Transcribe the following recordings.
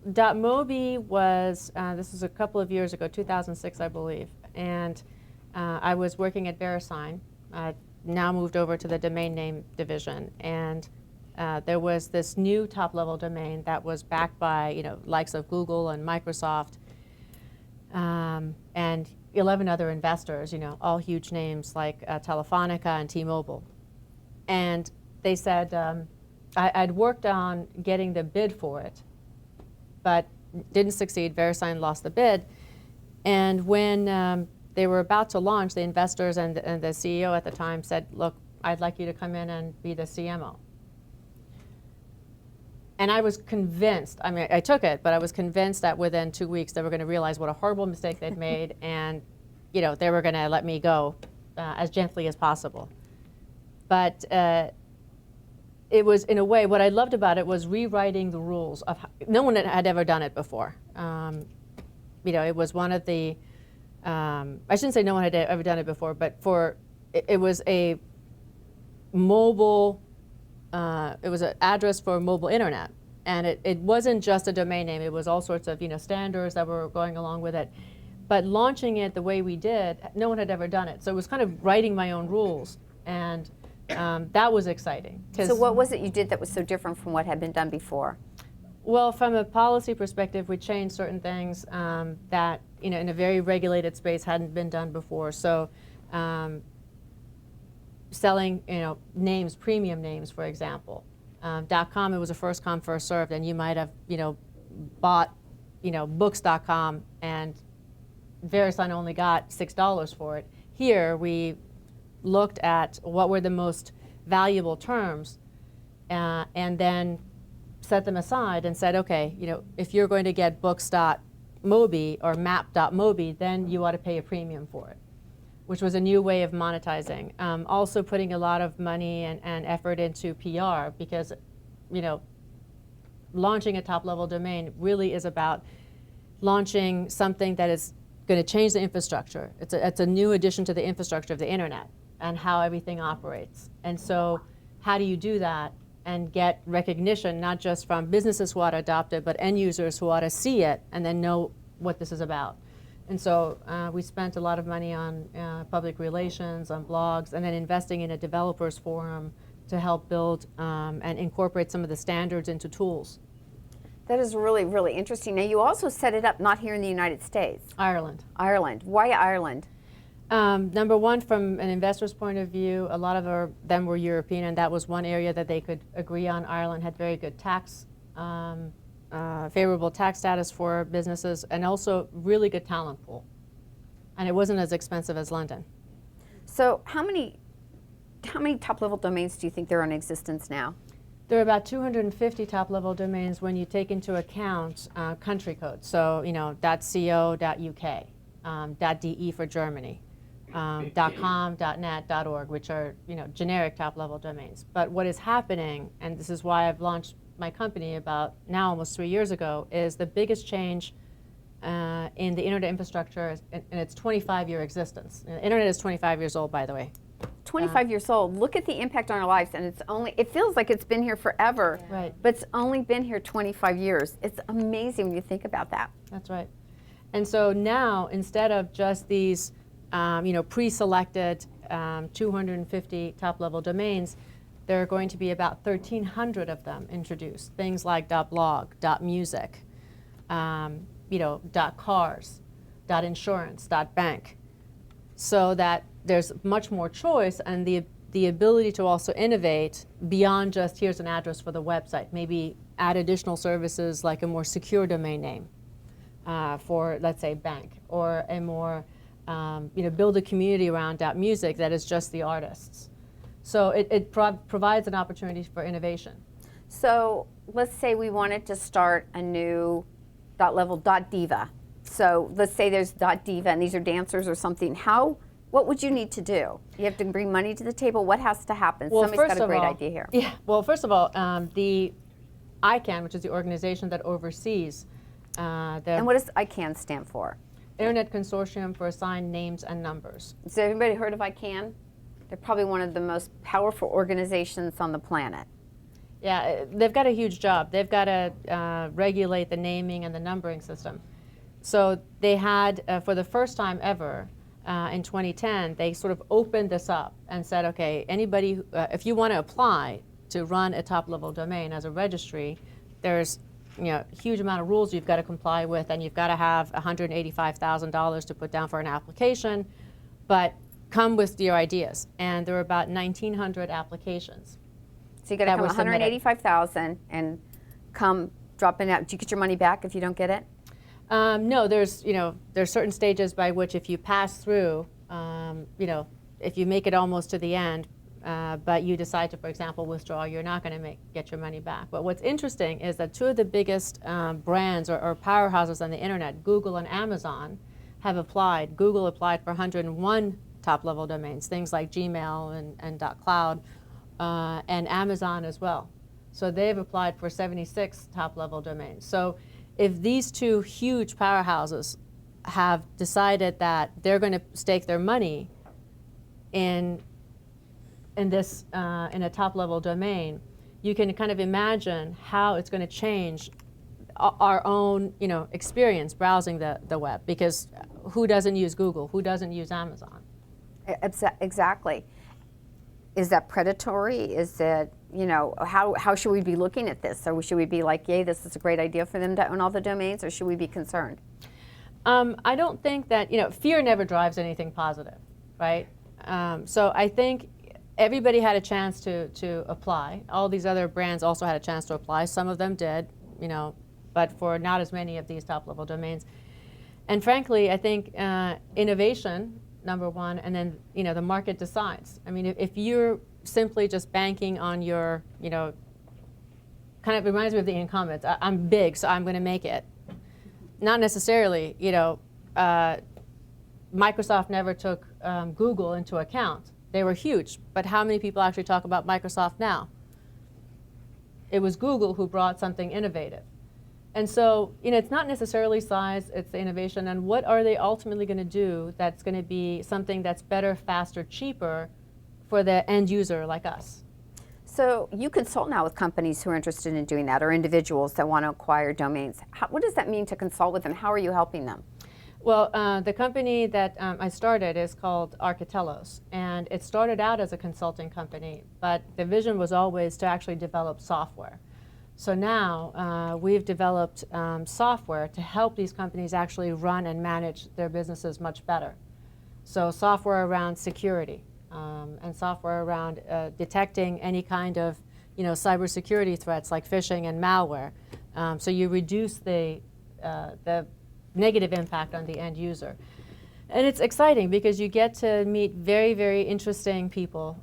.mobi was, this was a couple of years ago, 2006, I believe, and I was working at VeriSign, now moved over to the domain name division, and there was this new top-level domain that was backed by, likes of Google and Microsoft, and 11 other investors, all huge names like Telefonica and T-Mobile. And they said, I'd worked on getting the bid for it, but didn't succeed. VeriSign lost the bid. And when they were about to launch, the investors and the CEO at the time said, look, I'd like you to come in and be the CMO. And I was convinced, I took it, but I was convinced that within 2 weeks they were going to realize what a horrible mistake they'd made, and they were going to let me go as gently as possible. But it was, in a way, what I loved about it was rewriting the rules of no one had ever done it before. It was one of the, I shouldn't say no one had ever done it before, but it was a mobile, it was an address for mobile internet. And it wasn't just a domain name, it was all sorts of standards that were going along with it. But launching it the way we did, no one had ever done it. So it was kind of writing my own rules. And that was exciting. So what was it you did that was so different from what had been done before? Well, from a policy perspective, we changed certain things that, in a very regulated space hadn't been done before. So selling, names, premium names, for example. .com, it was a first come, first served, and you might have, bought, books.com, and VeriSign only got $6 for it. Here, we looked at what were the most valuable terms and then set them aside and said, okay, if you're going to get books.mobi or map.mobi, then you ought to pay a premium for it, which was a new way of monetizing. Also putting a lot of money and effort into PR because, launching a top-level domain really is about launching something that is going to change the infrastructure. It's a new addition to the infrastructure of the internet and how everything operates. And so how do you do that and get recognition, not just from businesses who ought to adopt it, but end users who ought to see it and then know what this is about. And so we spent a lot of money on public relations, on blogs, and then investing in a developers forum to help build and incorporate some of the standards into tools. That is really, really interesting. Now, you also set it up not here in the United States. Ireland. Ireland. Why Ireland? Number one, from an investor's point of view, a lot of them were European, and that was one area that they could agree on. Ireland had very good tax, favorable tax status for businesses, and also really good talent pool. And it wasn't as expensive as London. So how many top-level domains do you think there are in existence now? There are about 250 top-level domains when you take into account country codes. So, .co.uk, .de for Germany, .com, .net, .org, which are, generic top-level domains. But what is happening, and this is why I've launched my company about now almost 3 years ago, is the biggest change in the internet infrastructure in its 25-year existence. The internet is 25 years old, by the way. 25 years old. Look at the impact on our lives, and it feels like it's been here forever, right. But it's only been here 25 years. It's amazing when you think about that. That's right. And so now, instead of just these, pre-selected 250 top-level domains, there are going to be about 1,300 of them introduced. Things like .blog, .music, .cars, .insurance, .bank, so that there's much more choice and the ability to also innovate beyond just here's an address for the website. Maybe add additional services like a more secure domain name for, let's say, bank, or a more, build a community around .music that is just the artists. So it provides an opportunity for innovation. So let's say we wanted to start a new .level .diva. So let's say there's .diva and these are dancers or something. What would you need to do? You have to bring money to the table. What has to happen? Well, Somebody's got a great idea here. Yeah. Well, first of all, the ICANN, which is the organization that oversees and what does ICANN stand for? Internet Consortium for Assigned Names and Numbers. Has everybody heard of ICANN? They're probably one of the most powerful organizations on the planet. Yeah, they've got a huge job. They've got to regulate the naming and the numbering system. So they had, for the first time ever, in 2010, they sort of opened this up and said, okay, anybody, if you want to apply to run a top-level domain as a registry, there's a huge amount of rules you've got to comply with, and you've got to have $185,000 to put down for an application, but come with your ideas. And there were about 1,900 applications. So you got to come 185,000 and come drop in out. Do you get your money back if you don't get it? No, there's certain stages by which if you pass through, if you make it almost to the end, but you decide to, for example, withdraw, you're not going to get your money back. But what's interesting is that two of the biggest brands or powerhouses on the internet, Google and Amazon, have applied. Google applied for 101 top-level domains, things like Gmail and .cloud, and Amazon as well. So they've applied for 76 top-level domains. So if these two huge powerhouses have decided that they're going to stake their money in a top-level domain, you can kind of imagine how it's going to change our own experience browsing the web, because who doesn't use Google? Who doesn't use Amazon? Exactly. Is that predatory? Is it, how should we be looking at this? So should we be like, yay, this is a great idea for them to own all the domains, or should we be concerned? I don't think that, fear never drives anything positive, right? So I think everybody had a chance to apply. All these other brands also had a chance to apply. Some of them did, but for not as many of these top-level domains. And frankly, I think innovation, number one, and then the market decides. I mean, if you're simply just banking on your, kind of reminds me of the incumbents. I'm big, so I'm going to make it. Not necessarily. Microsoft never took Google into account. They were huge, but how many people actually talk about Microsoft now? It was Google who brought something innovative. And so, it's not necessarily size, it's the innovation, and what are they ultimately going to do that's going to be something that's better, faster, cheaper for the end user like us. So you consult now with companies who are interested in doing that, or individuals that want to acquire domains. What does that mean to consult with them? How are you helping them? Well, the company that I started is called Architelos, and it started out as a consulting company, but the vision was always to actually develop software. So now we've developed software to help these companies actually run and manage their businesses much better. So software around security and software around detecting any kind of cybersecurity threats like phishing and malware. So you reduce the negative impact on the end user. And it's exciting because you get to meet very, very interesting people.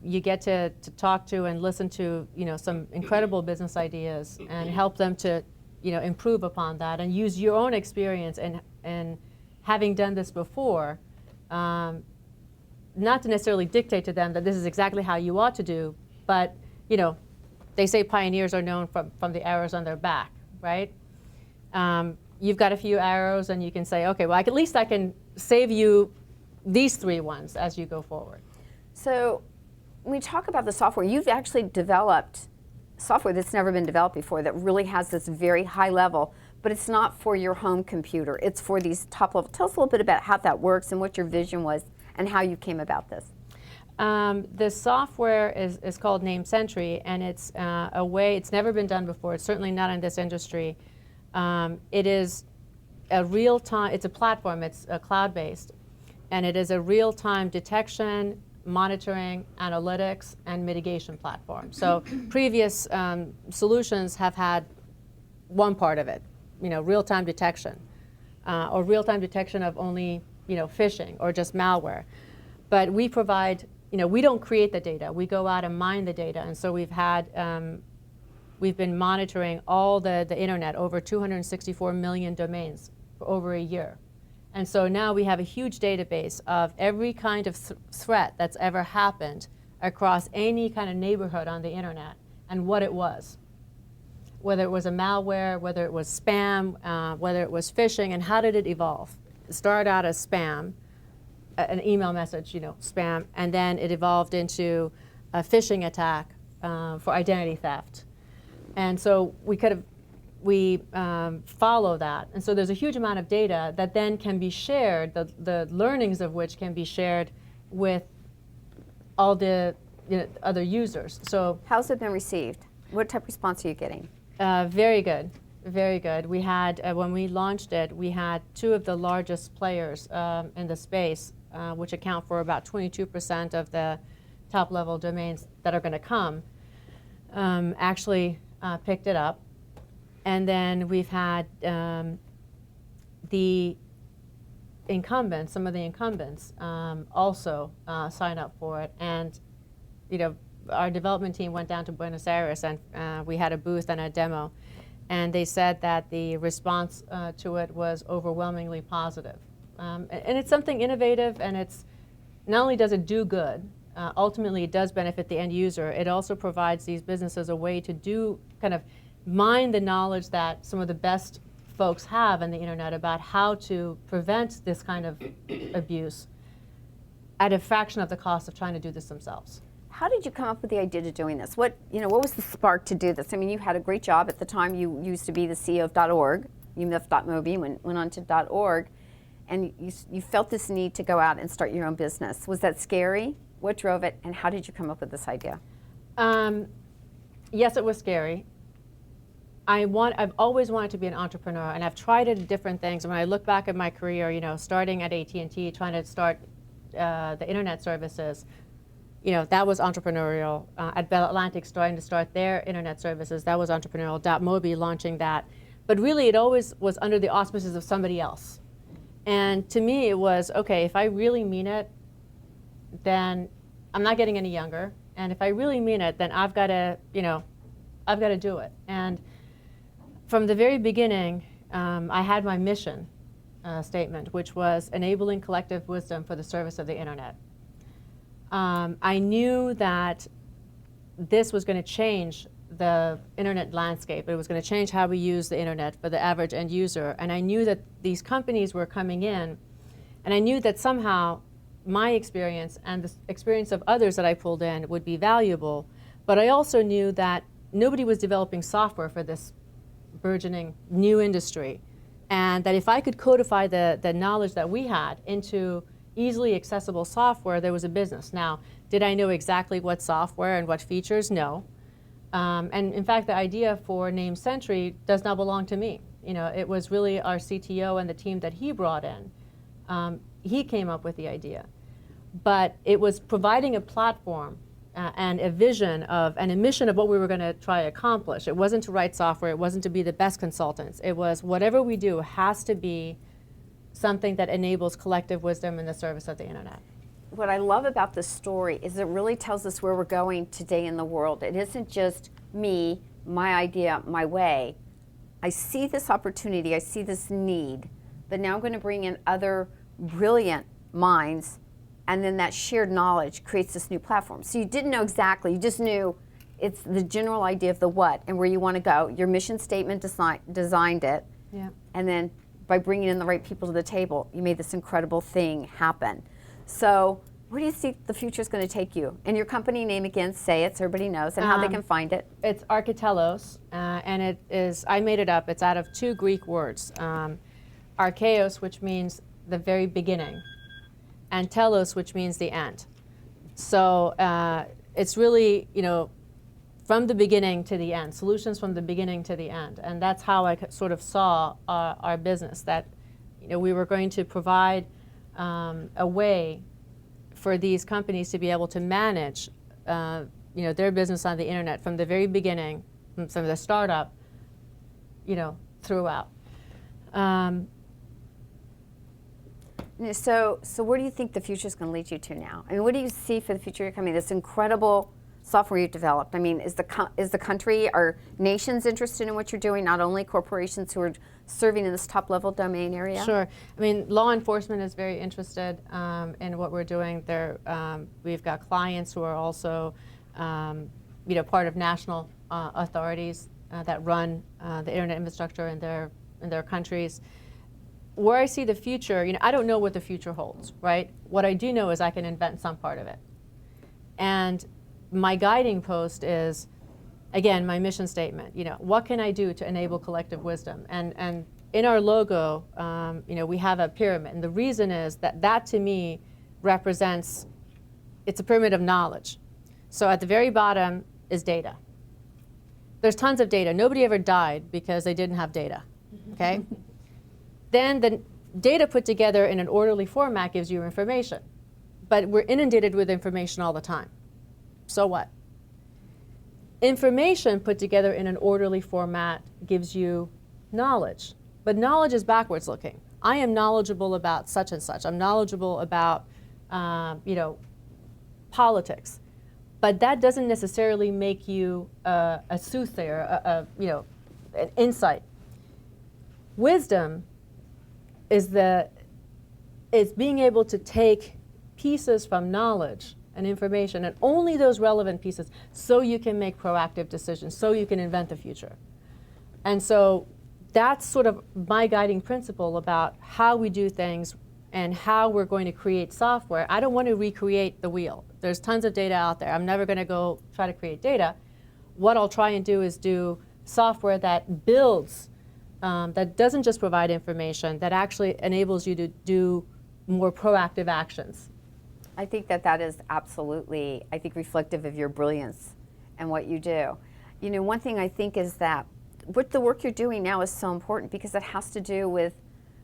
You get to talk to and listen to some incredible business ideas and help them to improve upon that and use your own experience and having done this before, not to necessarily dictate to them that this is exactly how you ought to do, but they say pioneers are known from the arrows on their back, right? You've got a few arrows and you can say, okay, well, at least I can save you these 3 ones as you go forward. So when we talk about the software, you've actually developed software that's never been developed before that really has this very high level, but it's not for your home computer. It's for these top level. Tell us a little bit about how that works and what your vision was and how you came about this. The software is called Name Sentry, and it's a way, it's never been done before. It's certainly not in this industry. It is a real-time, it's a platform, it's cloud-based, and it is a real-time detection, monitoring, analytics, and mitigation platform. So previous solutions have had one part of it, real-time detection, or real-time detection of only, phishing or just malware. But we provide, we don't create the data. We go out and mine the data, and so we've been monitoring all the internet, over 264 million domains for over a year. And so now we have a huge database of every kind of threat that's ever happened across any kind of neighborhood on the internet and what it was. Whether it was a malware, whether it was spam, whether it was phishing, and how did it evolve? It started out as spam, an email message, spam, and then it evolved into a phishing attack, for identity theft. And so we follow that. And so there's a huge amount of data that then can be shared, the learnings of which can be shared with all the other users. So How's it been received? What type of response are you getting? very good, very good. We had, when we launched it, we had 2 of the largest players in the space, which account for about 22% of the top-level domains that are going to come, actually picked it up. And then we've had the incumbents, some of the incumbents, also sign up for it. And our development team went down to Buenos Aires, and we had a booth and a demo. And they said that the response to it was overwhelmingly positive. And it's something innovative, and it's not only does it do good, ultimately it does benefit the end user, it also provides these businesses a way to do kind of mine the knowledge that some of the best folks have on the internet about how to prevent this kind of abuse at a fraction of the cost of trying to do this themselves. How did you come up with the idea to doing this? What was the spark to do this? I mean, you had a great job at the time. You used to be the CEO of .org. You left .mobi, went on to .org, and you felt this need to go out and start your own business. Was that scary? What drove it, and how did you come up with this idea? Yes, it was scary. I've always wanted to be an entrepreneur, and I've tried it at different things. And when I look back at my career, starting at AT&T, trying to start the internet services, that was entrepreneurial. At Bell Atlantic, starting to start their internet services, that was entrepreneurial. .mobi, launching that. But really, it always was under the auspices of somebody else. And to me, it was, okay, if I really mean it, then I'm not getting any younger. And if I really mean it, then I've got to do it. And from the very beginning, I had my mission statement, which was enabling collective wisdom for the service of the internet. I knew that this was going to change the internet landscape. It was going to change how we use the internet for the average end user. And I knew that these companies were coming in, and I knew that somehow my experience and the experience of others that I pulled in would be valuable. But I also knew that nobody was developing software for this burgeoning new industry. And that if I could codify the knowledge that we had into easily accessible software, there was a business. Now, did I know exactly what software and what features? No. And in fact, the idea for Name Century does not belong to me. It was really our CTO and the team that he brought in. He came up with the idea. But it was providing a platform and a vision of, and a mission of what we were going to try to accomplish. It wasn't to write software. It wasn't to be the best consultants. It was whatever we do has to be something that enables collective wisdom in the service of the internet. What I love about this story is it really tells us where we're going today in the world. It isn't just me, my idea, my way. I see this opportunity, I see this need, but now I'm going to bring in other brilliant minds, and then that shared knowledge creates this new platform. So you didn't know exactly, you just knew it's the general idea of the what and where you want to go. Your mission statement designed it, Yeah. and then by bringing in the right people to the table, you made this incredible thing happen. So where do you think the future is going to take you? And your company name again, say it so everybody knows, and how they can find it. It's Architelos, and it is, I made it up, it's out of 2 Greek words. Archeos, which means the very beginning, and telos, which means the end. So it's really, from the beginning to the end, solutions from the beginning to the end. And that's how I sort of saw our business, that we were going to provide a way for these companies to be able to manage their business on the internet from the very beginning, from the startup, throughout. So where do you think the future is going to lead you to now? I mean, what do you see for the future of your company? This incredible software you've developed. I mean, is the country, are nations interested in what you're doing? Not only corporations who are serving in this top-level domain area? Sure. I mean, law enforcement is very interested in what we're doing. We've got clients who are also, part of national authorities that run the internet infrastructure in their countries. Where I see the future, I don't know what the future holds, right? What I do know is I can invent some part of it. And my guiding post is, again, my mission statement. What can I do to enable collective wisdom? And in our logo, we have a pyramid, and the reason is that to me represents, it's a pyramid of knowledge. So at the very bottom is data. There's tons of data. Nobody ever died because they didn't have data, okay? Then the data put together in an orderly format gives you information. But we're inundated with information all the time. So what? Information put together in an orderly format gives you knowledge. But knowledge is backwards looking. I am knowledgeable about such and such. I'm knowledgeable about, politics. But that doesn't necessarily make you a soothsayer, an insight. Wisdom is being able to take pieces from knowledge and information, and only those relevant pieces, so you can make proactive decisions, so you can invent the future. And so that's sort of my guiding principle about how we do things and how we're going to create software. I don't want to recreate the wheel. There's tons of data out there. I'm never going to go try to create data. What I'll try and do is do software that builds, that doesn't just provide information, that actually enables you to do more proactive actions. I think that is absolutely, reflective of your brilliance and what you do. One thing I think is that what the work you're doing now is so important because it has to do with,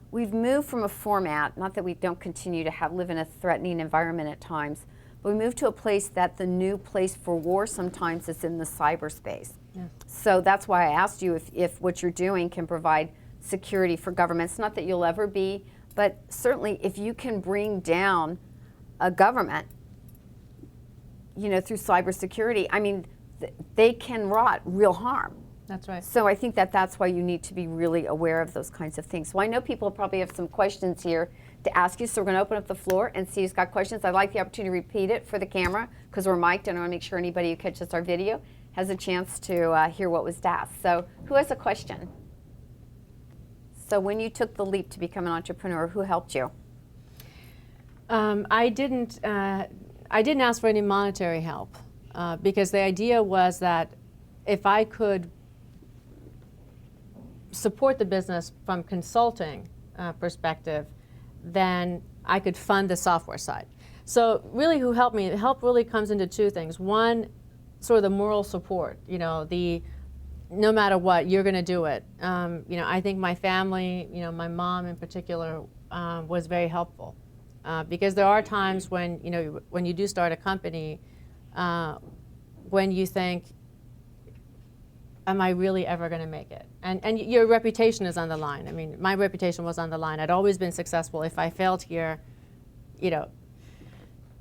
we've moved from a format, not that we don't continue to live in a threatening environment at times, but we moved to a place that the new place for war sometimes is in the cyberspace. Yeah. So that's why I asked you if what you're doing can provide security for governments. Not that you'll ever be, but certainly if you can bring down a government, through cybersecurity, they can wrought real harm. That's right. So I think that's why you need to be really aware of those kinds of things. So I know people probably have some questions here to ask you, so we're going to open up the floor and see who's got questions. I'd like the opportunity to repeat it for the camera because we're mic'd, and I want to make sure anybody who catches our video has a chance to hear what was asked. So who has a question? So when you took the leap to become an entrepreneur, who helped you? I didn't ask for any monetary help because the idea was that if I could support the business from consulting perspective, then I could fund the software side. So really who helped me, help really comes into two things. One, sort of the moral support, no matter what, you're going to do it. I think my family, my mom in particular, was very helpful. Because there are times when, when you do start a company, when you think, am I really ever going to make it? And your reputation is on the line. I mean, my reputation was on the line. I'd always been successful. If I failed here,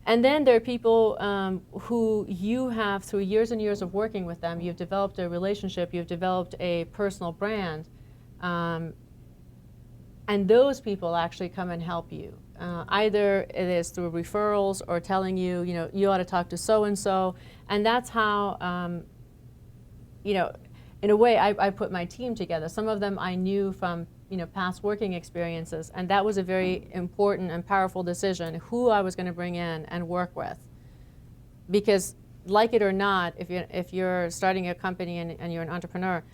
And then there are people who you have, through years and years of working with them, you've developed a relationship, you've developed a personal brand, and those people actually come and help you. Either it is through referrals or telling you, you ought to talk to so-and-so, and that's how, in a way, I put my team together. Some of them I knew from past working experiences, and that was a very important and powerful decision, who I was going to bring in and work with. Because like it or not, if you're starting a company and you're an entrepreneur,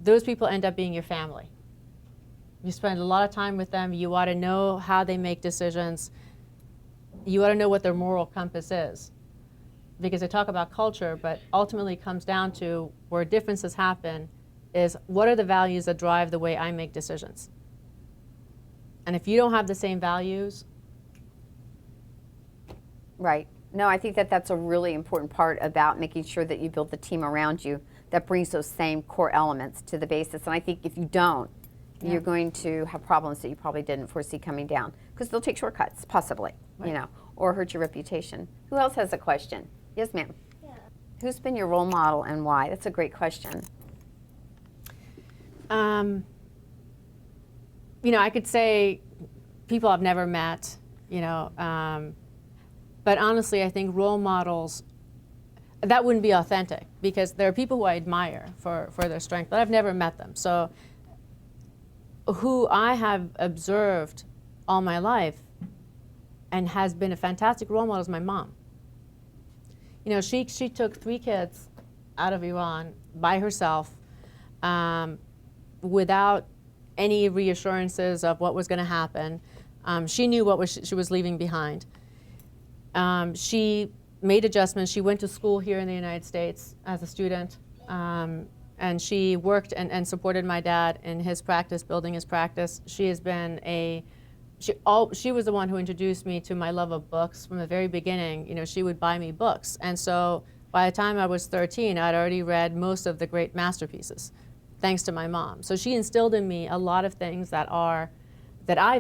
those people end up being your family. You spend a lot of time with them. You ought to know how they make decisions. You ought to know what their moral compass is. Because they talk about culture, but ultimately it comes down to where differences happen is what are the values that drive the way I make decisions? And if you don't have the same values. Right. No, I think that's a really important part about making sure that you build the team around you that brings those same core elements to the basis. And I think if you don't, you're going to have problems that you probably didn't foresee coming down. Because they'll take shortcuts, possibly, right. Or hurt your reputation. Who else has a question? Yes, ma'am. Yeah. Who's been your role model and why? That's a great question. I could say people I've never met, but honestly, I think role models, that wouldn't be authentic because there are people who I admire for their strength, but I've never met them. So who I have observed all my life and has been a fantastic role model is my mom. She took 3 kids out of Iran by herself, without any reassurances of what was going to happen. She knew what she was leaving behind. She made adjustments. She went to school here in the United States as a student, and she worked and supported my dad in his practice, building his practice. She has been she was the one who introduced me to my love of books from the very beginning. She would buy me books, and so by the time I was 13, I'd already read most of the great masterpieces, thanks to my mom. So she instilled in me a lot of things that I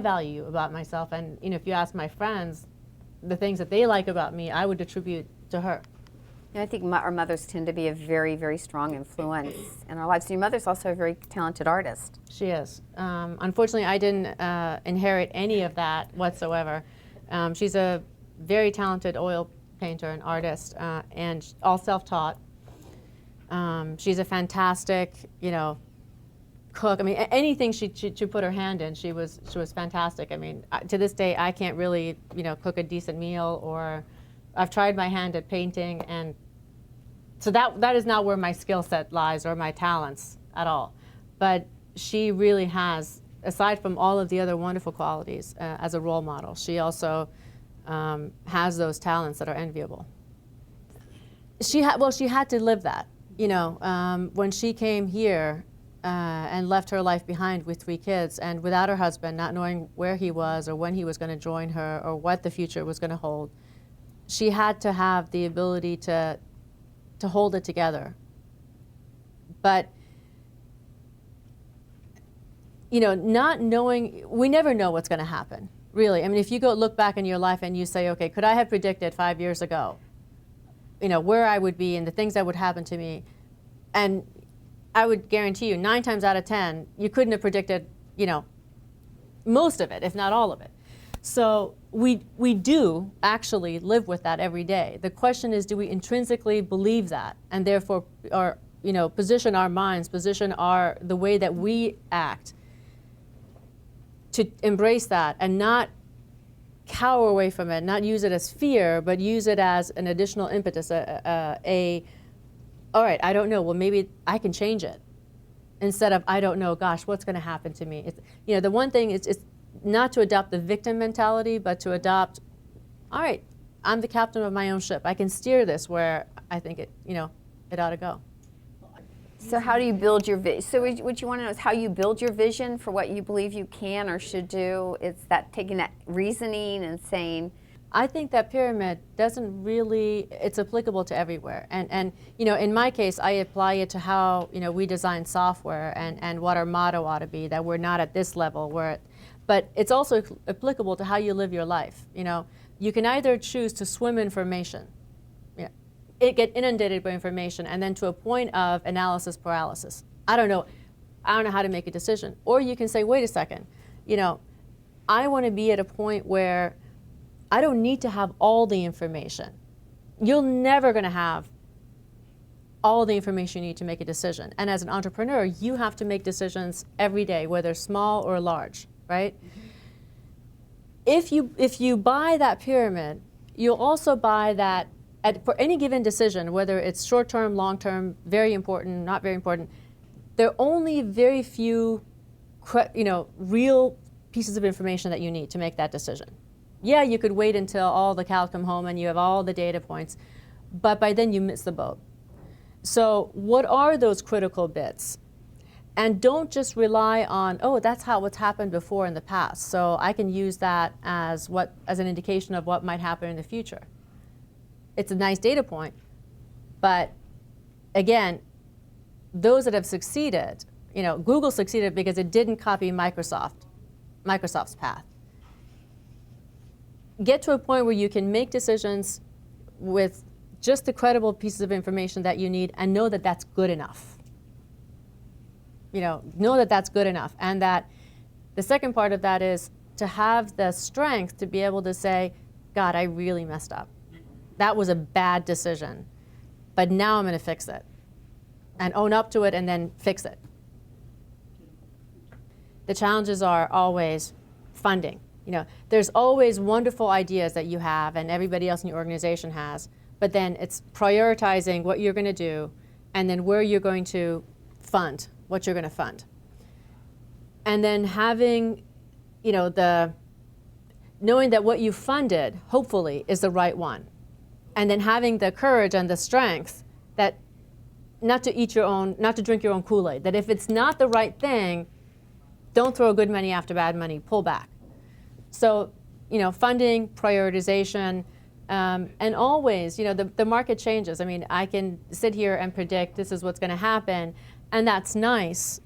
value about myself. And if you ask my friends, the things that they like about me, I would attribute to her. I think our mothers tend to be a very, very strong influence in our lives. Your mother's also a very talented artist. She is. Unfortunately, I didn't inherit any of that whatsoever. She's a very talented oil painter and artist, and all self-taught. She's a fantastic, cook. I mean, anything she put her hand in, she was fantastic. I mean, to this day, I can't really, cook a decent meal, or I've tried my hand at painting, and so that is not where my skill set lies or my talents at all. But she really has, aside from all of the other wonderful qualities as a role model, she also has those talents that are enviable. She had to live that. When she came here and left her life behind with 3 kids, and without her husband, not knowing where he was or when he was going to join her or what the future was going to hold, she had to have the ability to hold it together. But not knowing, we never know what's going to happen, really. I mean, if you go look back in your life and you say, okay, could I have predicted 5 years ago, where I would be and the things that would happen to me? And I would guarantee you 9 times out of 10, you couldn't have predicted, most of it, if not all of it. So we do actually live with that every day. The question is, do we intrinsically believe that, and therefore, position our minds, the way that we act to embrace that and not cower away from it, not use it as fear, but use it as an additional impetus, all right, I don't know, well, maybe I can change it. Instead of, I don't know, gosh, what's going to happen to me? The one thing is not to adopt the victim mentality, but to adopt, all right, I'm the captain of my own ship. I can steer this where I think it ought to go. So how do you build your vision? So what you want to know is how you build your vision for what you believe you can or should do. It's that taking that reasoning and saying, I think that pyramid doesn't really, it's applicable to everywhere. And in my case, I apply it to how, we design software and what our motto ought to be, that we're not at this level, but it's also applicable to how you live your life. You can either choose to swim in information, get inundated by information, and then to a point of analysis paralysis. I don't know how to make a decision. Or you can say, wait a second, I want to be at a point where I don't need to have all the information. You're never going to have all the information you need to make a decision. And as an entrepreneur, you have to make decisions every day, whether small or large, right? Mm-hmm. If you buy that pyramid, you'll also buy that for any given decision, whether it's short-term, long-term, very important, not very important, there are only very few, real pieces of information that you need to make that decision. Yeah, you could wait until all the cows come home and you have all the data points, but by then you miss the boat. So what are those critical bits? And don't just rely on, that's what's happened before in the past, so I can use that as an indication of what might happen in the future. It's a nice data point, but again, those that have succeeded, Google succeeded because it didn't copy Microsoft's path. Get to a point where you can make decisions with just the credible pieces of information that you need and know that that's good enough. Know that that's good enough. And that the second part of that is to have the strength to be able to say, God, I really messed up. That was a bad decision, but now I'm going to fix it. And own up to it and then fix it. The challenges are always funding. There's always wonderful ideas that you have and everybody else in your organization has, but then it's prioritizing what you're going to do and then where you're going to fund, what you're going to fund. And then having, knowing that what you funded, hopefully, is the right one. And then having the courage and the strength that not to drink your own Kool-Aid, that if it's not the right thing, don't throw good money after bad money, pull back. So, funding, prioritization, and always, the market changes. I mean, I can sit here and predict this is what's going to happen, and that's nice,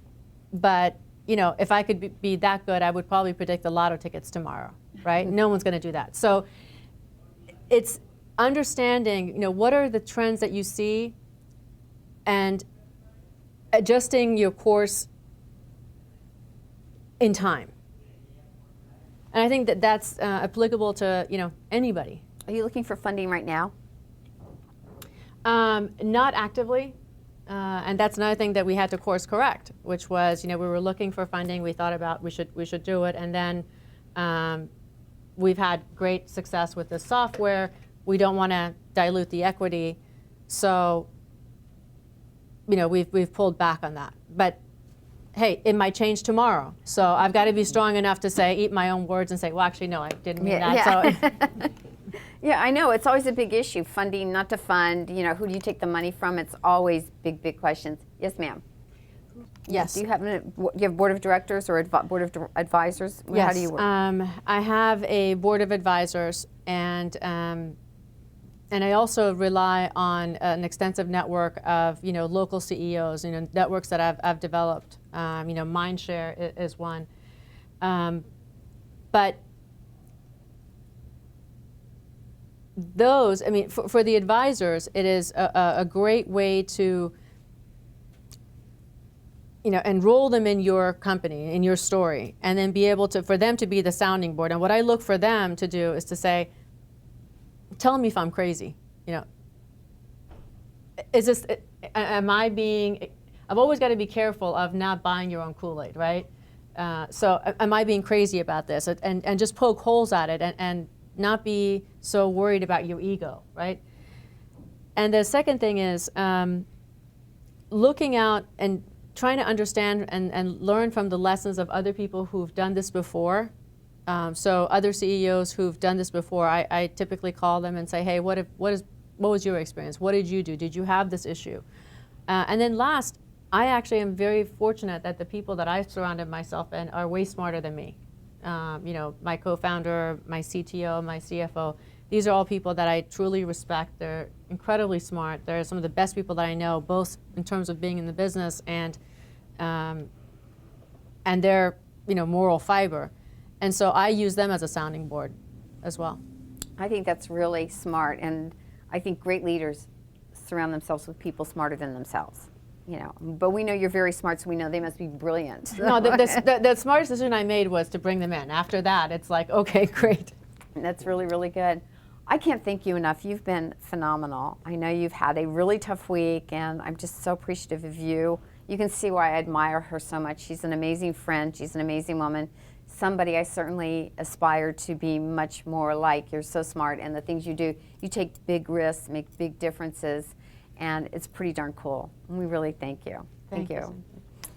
but, if I could be that good, I would probably predict the lotto tickets tomorrow, right? No one's going to do that. So it's understanding, what are the trends that you see and adjusting your course in time. And I think that that's applicable to, anybody. Are you looking for funding right now? Not actively. And that's another thing that we had to course correct, which was, we were looking for funding. We thought about we should do it. And then we've had great success with this software. We don't want to dilute the equity. So, we've pulled back on that. But hey, it might change tomorrow. So I've got to be strong enough to say, eat my own words and say, well, actually, no, I didn't mean that. Yeah. So. Yeah, I know. It's always a big issue. Funding, not to fund. Who do you take the money from? It's always big, big questions. Yes, ma'am. Yes. Do you have board of directors or board of advisors? Yes. How do you work? I have a board of advisors, and I also rely on an extensive network of local CEOs, networks that I've developed. Mindshare is one, but those, for the advisors, it is a great way to enroll them in your company, in your story, and then be able for them to be the sounding board. And what I look for them to do is to say, tell me if I'm crazy. Is this, am I being, I've always got to be careful of not buying your own Kool-Aid, right? So am I being crazy about this? And just poke holes at it and not be so worried about your ego, right? And the second thing is looking out and trying to understand and learn from the lessons of other people who've done this before. So other CEOs who've done this before, I typically call them and say, hey, what was your experience? What did you do? Did you have this issue? And then last, I actually am very fortunate that the people that I've surrounded myself in are way smarter than me. My co-founder, my CTO, my CFO, these are all people that I truly respect. They're incredibly smart. They're some of the best people that I know, both in terms of being in the business and their moral fiber. And so I use them as a sounding board as well. I think that's really smart, and I think great leaders surround themselves with people smarter than themselves. But we know you're very smart, so we know they must be brilliant. No, the smartest decision I made was to bring them in. After that, it's like, okay, great. That's really, really good. I can't thank you enough. You've been phenomenal. I know you've had a really tough week, and I'm just so appreciative of you. You can see why I admire her so much. She's an amazing friend. She's an amazing woman. Somebody I certainly aspire to be much more like. You're so smart, and the things you do, you take big risks, make big differences, and it's pretty darn cool. And we really thank you. Thank you.